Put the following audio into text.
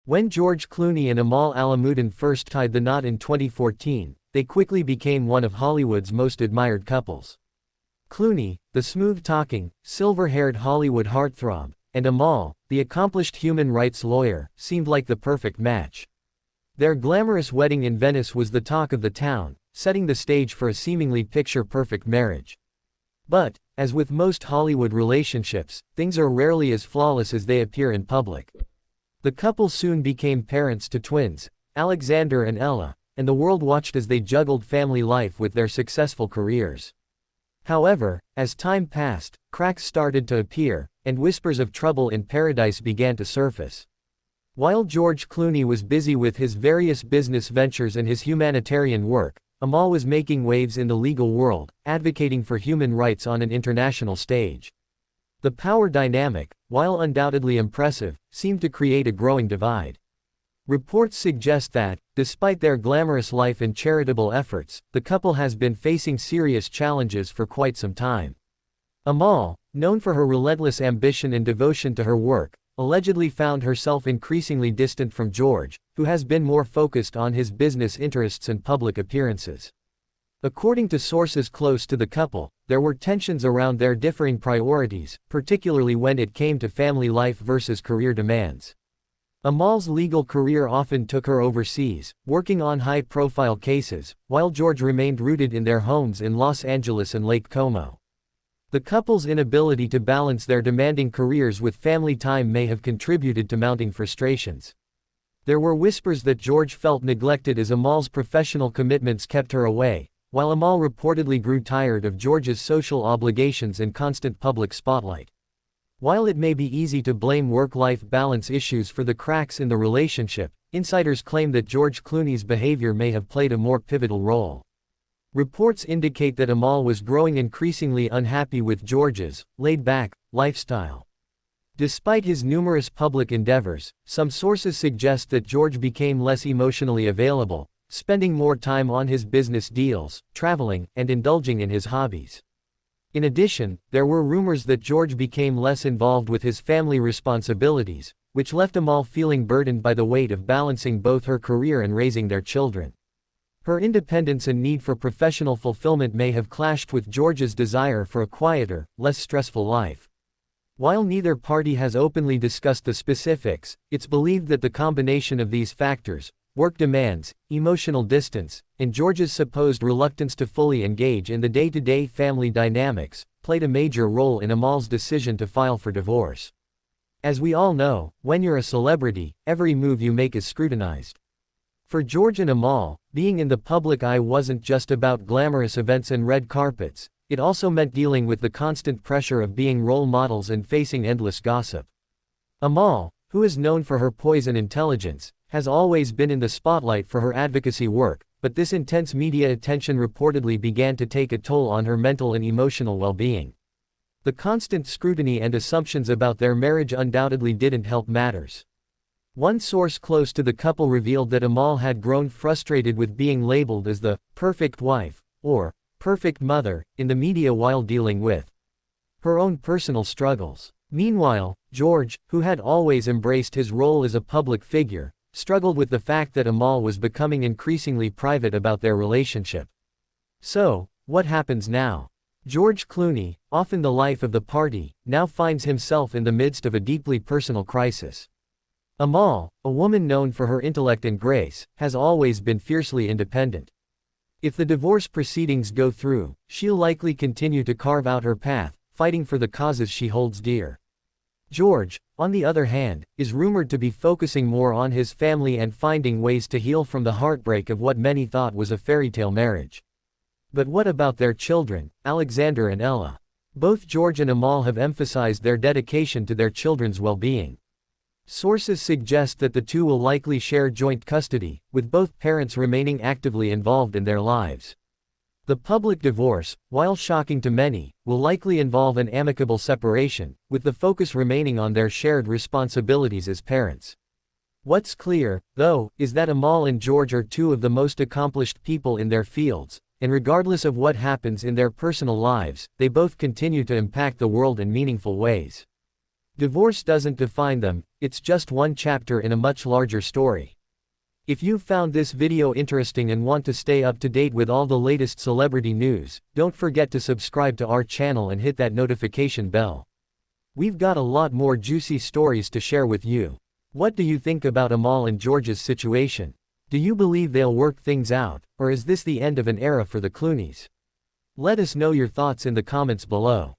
When George Clooney and Amal Clooney first tied the knot in 2014, they quickly became one of Hollywood's most admired couples. Clooney, the smooth-talking, silver-haired Hollywood heartthrob, and Amal, the accomplished human rights lawyer, seemed like the perfect match. Their glamorous wedding in Venice was the talk of the town, setting the stage for a seemingly picture-perfect marriage. But, as with most Hollywood relationships, things are rarely as flawless as they appear in public. The couple soon became parents to twins, Alexander and Ella, and the world watched as they juggled family life with their successful careers. However, as time passed, cracks started to appear, and whispers of trouble in paradise began to surface. While George Clooney was busy with his various business ventures and his humanitarian work, Amal was making waves in the legal world, advocating for human rights on an international stage. The power dynamic, while undoubtedly impressive, seemed to create a growing divide. Reports suggest that, despite their glamorous life and charitable efforts, the couple has been facing serious challenges for quite some time. Amal, known for her relentless ambition and devotion to her work, allegedly found herself increasingly distant from George, who has been more focused on his business interests and public appearances. According to sources close to the couple, there were tensions around their differing priorities, particularly when it came to family life versus career demands. Amal's legal career often took her overseas, working on high-profile cases, while George remained rooted in their homes in Los Angeles and Lake Como. The couple's inability to balance their demanding careers with family time may have contributed to mounting frustrations. There were whispers that George felt neglected as Amal's professional commitments kept her away, while Amal reportedly grew tired of George's social obligations and constant public spotlight. While it may be easy to blame work-life balance issues for the cracks in the relationship, insiders claim that George Clooney's behavior may have played a more pivotal role. Reports indicate that Amal was growing increasingly unhappy with George's laid-back lifestyle. Despite his numerous public endeavors, some sources suggest that George became less emotionally available, spending more time on his business deals, traveling, and indulging in his hobbies. In addition, there were rumors that George became less involved with his family responsibilities, which left Amal feeling burdened by the weight of balancing both her career and raising their children. Her independence and need for professional fulfillment may have clashed with George's desire for a quieter, less stressful life. While neither party has openly discussed the specifics, it's believed that the combination of these factors, work demands, emotional distance, and George's supposed reluctance to fully engage in the day-to-day family dynamics, played a major role in Amal's decision to file for divorce. As we all know, when you're a celebrity, every move you make is scrutinized. For George and Amal, being in the public eye wasn't just about glamorous events and red carpets, it also meant dealing with the constant pressure of being role models and facing endless gossip. Amal, who is known for her poise and intelligence, has always been in the spotlight for her advocacy work, but this intense media attention reportedly began to take a toll on her mental and emotional well-being. The constant scrutiny and assumptions about their marriage undoubtedly didn't help matters. One source close to the couple revealed that Amal had grown frustrated with being labeled as the perfect wife, or perfect mother, in the media while dealing with her own personal struggles. Meanwhile, George, who had always embraced his role as a public figure, struggled with the fact that Amal was becoming increasingly private about their relationship. So, what happens now? George Clooney, often the life of the party, now finds himself in the midst of a deeply personal crisis. Amal, a woman known for her intellect and grace, has always been fiercely independent. If the divorce proceedings go through, she'll likely continue to carve out her path, fighting for the causes she holds dear. George, on the other hand, is rumored to be focusing more on his family and finding ways to heal from the heartbreak of what many thought was a fairy tale marriage. But what about their children, Alexander and Ella? Both George and Amal have emphasized their dedication to their children's well-being. Sources suggest that the two will likely share joint custody, with both parents remaining actively involved in their lives. The public divorce, while shocking to many, will likely involve an amicable separation, with the focus remaining on their shared responsibilities as parents. What's clear, though, is that Amal and George are two of the most accomplished people in their fields, and regardless of what happens in their personal lives, they both continue to impact the world in meaningful ways. Divorce doesn't define them, it's just one chapter in a much larger story. If you found this video interesting and want to stay up to date with all the latest celebrity news, don't forget to subscribe to our channel and hit that notification bell. We've got a lot more juicy stories to share with you. What do you think about Amal and George's situation? Do you believe they'll work things out, or is this the end of an era for the Clooneys? Let us know your thoughts in the comments below.